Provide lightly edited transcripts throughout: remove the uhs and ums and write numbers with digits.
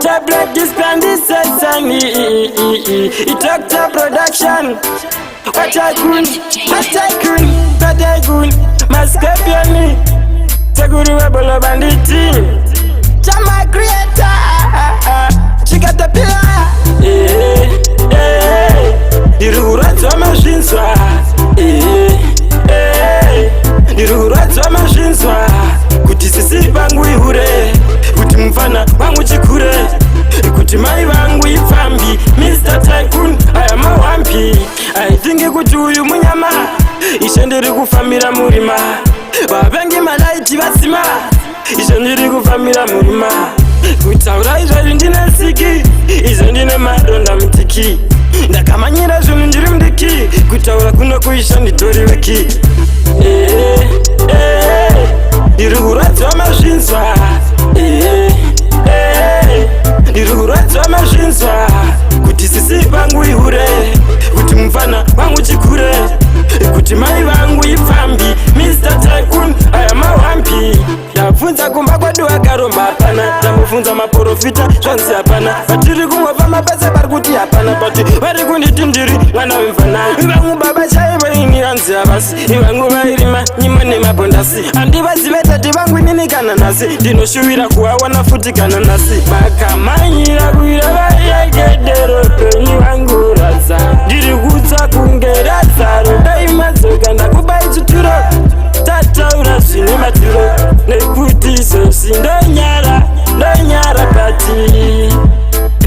Tablet this plan this song. Doctor production. What I could, Mascapiani. Seguru Ebola banditi. Chama creator. She got the pillar. Dirugura machine swa. Dirugura machine swa. Kuti sisi bangu ihure. Kuti mfana bangu chikure. Kuti mai bangu ifambi. Mr. Tycoon, I am a wampy. I think kuti uyu munyama. Ishendiri kufamira murima. Babengi malaiti basima. Ishendiri kufamira murima. Kutaura izvazvi ndine siki. Izvo ndine madonda mutiki. Ndakamanyira zvinhu ndiri mudiki. Kutaura kuno kuisha nditori weki. Ndiri kuradzwa mazvinzwa. Ndiri kuradzwa mazvinzwa. Kuti sisi vangu ihure. Kuti mufana vangu chikure. Kuti mai vangu ifambi. Mr. Tycoon, I am a wampy. Ndabvunza kumba kwadu vakaromba hapana. Ndamufunza maprofita zvanzi hapana. Vatiri kungova mabasa vari kuti hapana. But vari kunditi ndiri mwana wemfana. Vangu baba chaivo ini hanzi havasi. Vangu vairima nyimo nemabhondasi. Handivazive tati vangu inini kana nhasi. Ndinoshuvira kuvawana futi kana nhasi. Makamanyira kuira vayegedero penyu vangu radza. Ndiri kutsa kunge radzaro. Daimadzoka ndakubai chituro. Tataura zvine maturo. Nekuti sosi ndonyara pati.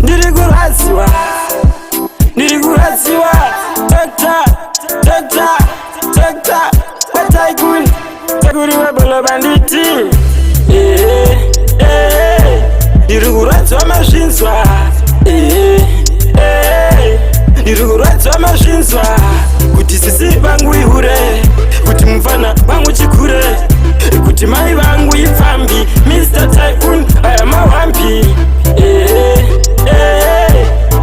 Ndiri kuradziwa. Doctor Tycoon. Seguru Ebola banditi. Ndiri kuradzwa mazvinzwa. Ndiri kuradzwa mazvinzwa. Kuti sisi vangu ihure. Kuti mufana vangu chikure. Kuti mai vangu ifambi. Mr. Tycoon, I am a wampy.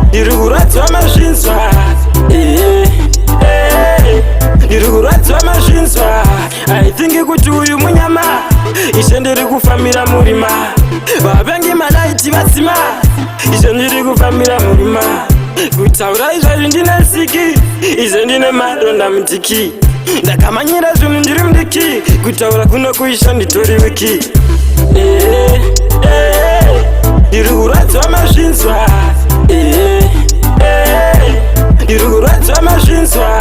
Ndiri kuradzwa mazvinzwa. Ndiri kuradzwa mazvinzwa. I think kuti uyu munyama. Ishe ndiri kufamira murima. Vavengi malaiti vasima. Ishe ndiri kufamira murima. Kutaura izvazvi ndine siki. Izvo ndine madonda mutiki. Ndakamanyira zvinhu ndiri mudiki. Kutaura kuno kuisha nditori weki. Ndiri kuradzwa mazvinzwa. Ndiri kuradzwa mazvinzwa.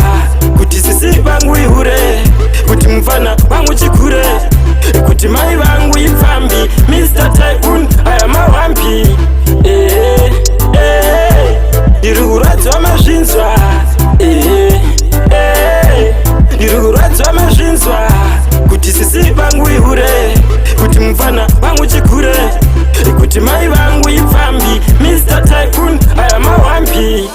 Kuti sisi vangu ihure. Kuti mufana vangu chikure. Kuti mai vangu ifambi. Mr. Tycoon, I am a wampy. Ndiri kuradzwa mazvinzwa. Ndiri kuradzwa mazvinzwa. Kuti sisi vangu ihure. Kuti mufana vangu chikure. Kuti mai vangu ifambi. Mr. Tycoon, I am a wampy.